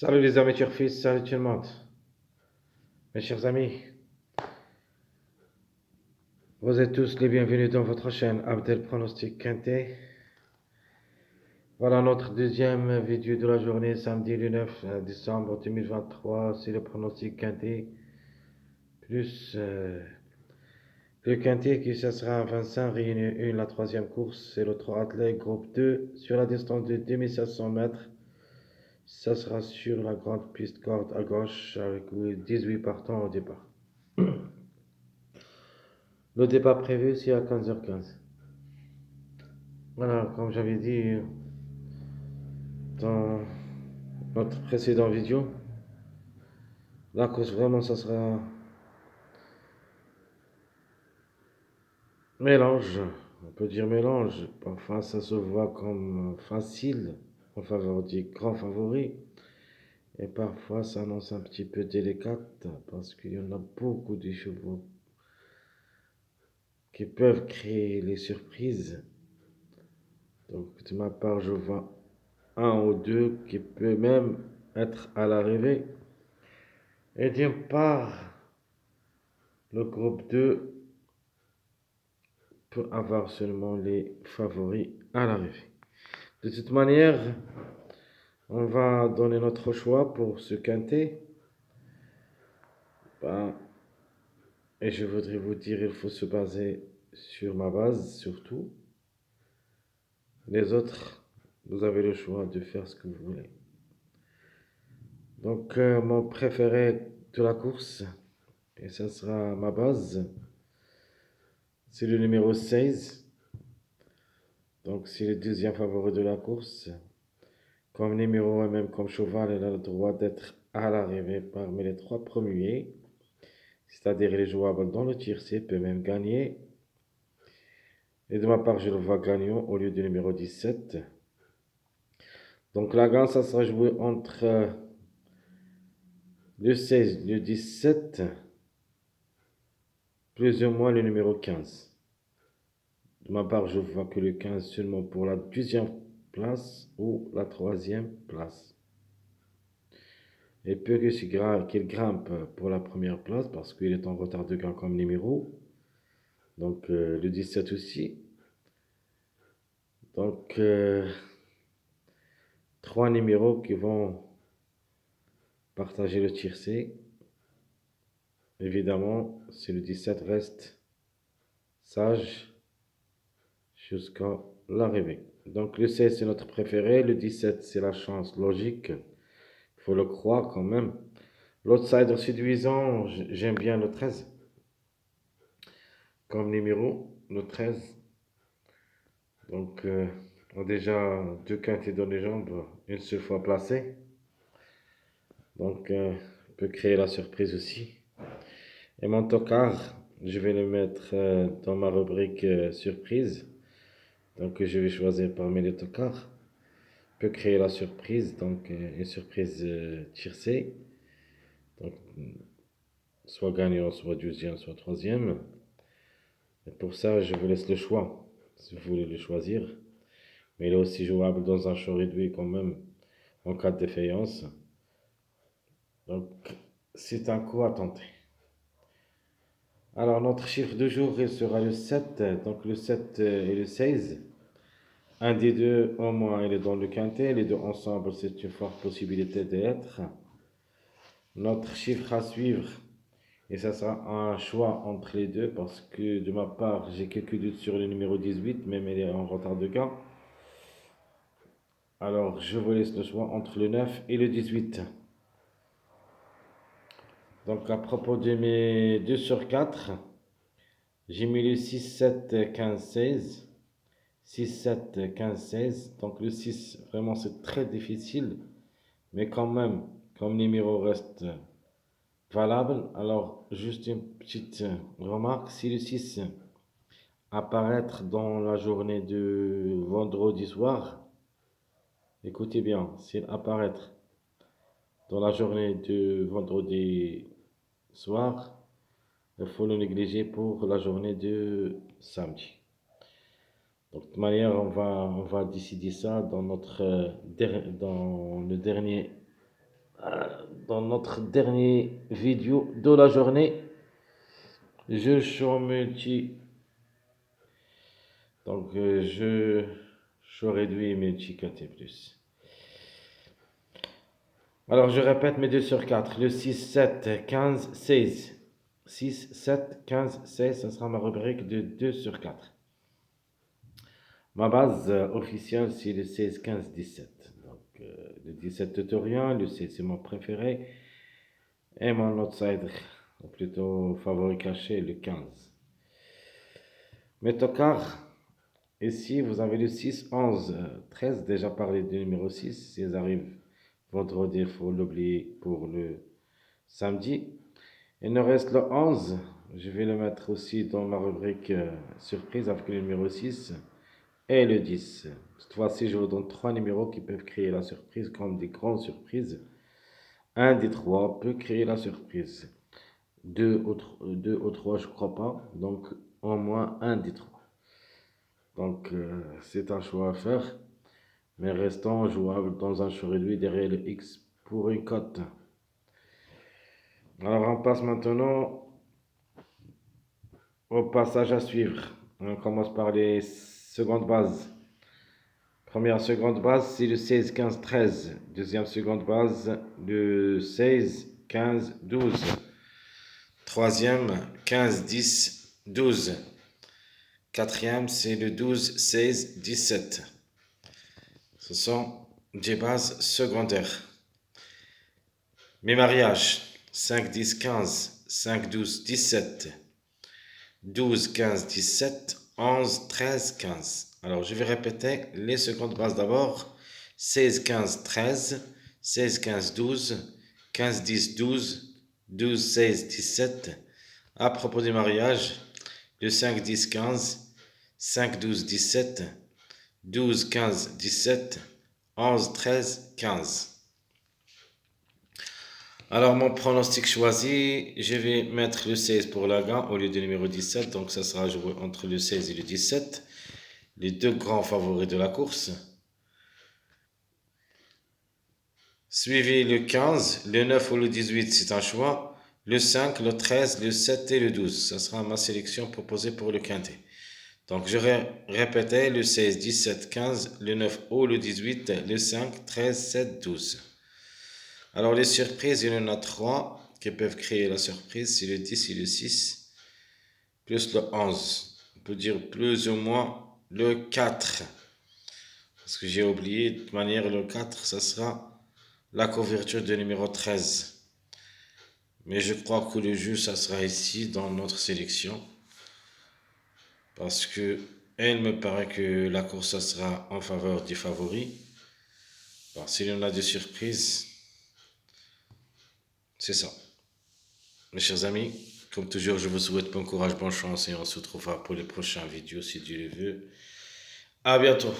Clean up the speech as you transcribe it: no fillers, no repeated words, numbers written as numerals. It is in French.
Salut les amis turfistes, salut tout le monde. Mes chers amis, vous êtes tous les bienvenus dans votre chaîne Abdel Pronostic Quintet. Voilà notre deuxième vidéo de la journée, samedi le 9 décembre 2023. C'est le pronostic Quintet, plus le Quintet qui ça sera à Vincent, réunion 1, la troisième course. C'est le 3 athlètes, groupe 2, sur la distance de 2700 mètres. Ça sera sur la grande piste corde à gauche avec 18 partants au départ. Le départ prévu, c'est à 15h15. Voilà, comme j'avais dit dans notre précédente vidéo, la course vraiment, ça sera mélange. On peut dire mélange. Parfois, ça se voit comme facile, en faveur du grand favori. Et parfois, ça annonce un petit peu délicate parce qu'il y en a beaucoup de chevaux qui peuvent créer les surprises. Donc, de ma part, je vois un ou deux qui peut même être à l'arrivée. Et d'une part, le groupe 2 peut avoir seulement les favoris à l'arrivée. De toute manière, on va donner notre choix pour ce quintet. Ben, et je voudrais vous dire, il faut se baser sur ma base surtout. Les autres, vous avez le choix de faire ce que vous voulez. Donc, mon préféré de la course, et ça sera ma base, c'est le numéro 16. Donc, c'est le deuxième favori de la course. Comme numéro et même comme cheval, elle a le droit d'être à l'arrivée parmi les trois premiers. C'est-à-dire, il est jouable dans le tiercé, peut même gagner. Et de ma part, je le vois gagnant au lieu du numéro 17. Donc la gagne, ça sera joué entre le 16, le 17, plus ou moins le numéro 15. De ma part, je vois que le 15 seulement pour la deuxième place ou la troisième place. Et peu qu'il grimpe pour la première place parce qu'il est en retard de gain comme numéro. Donc le 17 aussi. Donc trois numéros qui vont partager le tiercé. Évidemment, si le 17 reste sage jusqu'à l'arrivée. Donc le 16 c'est notre préféré, le 17 c'est la chance logique, il faut le croire quand même. L'outsider séduisant, j'aime bien le 13 comme numéro, le 13. Donc on a déjà deux quintets dans les jambes, une seule fois placé. Donc on peut créer la surprise aussi. Et mon tocard, je vais le mettre dans ma rubrique surprise. Donc je vais choisir parmi les tocards. Peut créer la surprise, donc une surprise tiercée. Donc soit gagnant, soit deuxième, soit troisième. Et pour ça, je vous laisse le choix, si vous voulez le choisir. Mais il est aussi jouable dans un champ réduit quand même, en cas de défaillance. Donc c'est un coup à tenter. Alors notre chiffre de jour il sera le 7, donc le 7 et le 16. Un des deux, au moins, il est dans le quintet. Les deux ensemble, c'est une forte possibilité d'être. Notre chiffre à suivre, et ça sera un choix entre les deux, parce que de ma part, j'ai quelques doutes sur le numéro 18, même il est en retard de gain. Alors, je vous laisse le choix entre le 9 et le 18. Donc, à propos de mes 2 sur 4, j'ai mis le 6, 7, 15, 16. 6, 7, 15, 16. Donc, le 6, vraiment, c'est très difficile. Mais quand même, comme numéro reste valable, alors juste une petite remarque, si le 6 apparaître dans la journée de vendredi soir, écoutez bien, s'il apparaître dans la journée de vendredi soir, il faut le négliger pour la journée de samedi. Donc, de toute manière, on va décider ça dans dans le dernier dans notre dernière vidéo de la journée. Je show multi. Donc, je show réduit multi plus. Alors, je répète mes 2 sur 4. Le 6, 7, 15, 16. 6, 7, 15, 16. Ce sera ma rubrique de 2 sur 4. Ma base officielle, c'est le 16, 15, 17. Donc, le 17 tutoriel, le 16 c'est mon préféré. Et mon outsider, ou plutôt favori caché, le 15. Mes tocards, ici vous avez le 6, 11, 13. Déjà parlé du numéro 6. S'ils arrivent vendredi, il faut l'oublier pour le samedi. Il nous reste le 11. Je vais le mettre aussi dans ma rubrique surprise avec le numéro 6 et le 10. Cette fois-ci, je vous donne 3 numéros qui peuvent créer la surprise comme des grandes surprises. Un des 3 peut créer la surprise. 2 ou 3, je crois pas. Donc, au moins un des 3. Donc, c'est un choix à faire. Mais restant jouable dans un show réduit derrière le X pour une cote. Alors, on passe maintenant au passage à suivre. On commence par les secondes bases. Première seconde base, c'est le 16, 15, 13. Deuxième seconde base, le 16, 15, 12. Troisième, 15, 10, 12. Quatrième, c'est le 12, 16, 17. Ce sont des bases secondaires. Mes mariages, 5, 10, 15, 5, 12, 17, 12, 15, 17, 11, 13, 15. Alors, je vais répéter les secondes bases d'abord. 16, 15, 13, 16, 15, 12, 15, 10, 12, 12, 16, 17. À propos du mariage, le 5, 10, 15, 5, 12, 17, 12, 15, 17, 11, 13, 15. Alors, mon pronostic choisi, je vais mettre le 16 pour la gain au lieu du numéro 17. Donc, ça sera joué entre le 16 et le 17. Les deux grands favoris de la course. Suivi le 15, le 9 ou le 18, c'est un choix. Le 5, le 13, le 7 et le 12. Ça sera ma sélection proposée pour le quintet. Donc, je répétais le 16, 17, 15, le 9 ou le 18, le 5, 13, 7, 12. Alors, les surprises, il y en a 3 qui peuvent créer la surprise. C'est le 10 et le 6, plus le 11. On peut dire plus ou moins le 4. Parce que j'ai oublié, de toute manière, le 4, ça sera la couverture de numéro 13. Mais je crois que le jeu, ça sera ici, dans notre sélection. Parce que il me paraît que la course, ça sera en faveur des favoris. Alors, s'il y en a des surprises, c'est ça. Mes chers amis, comme toujours, je vous souhaite bon courage, bonne chance et on se retrouvera pour les prochaines vidéos si Dieu le veut. À bientôt.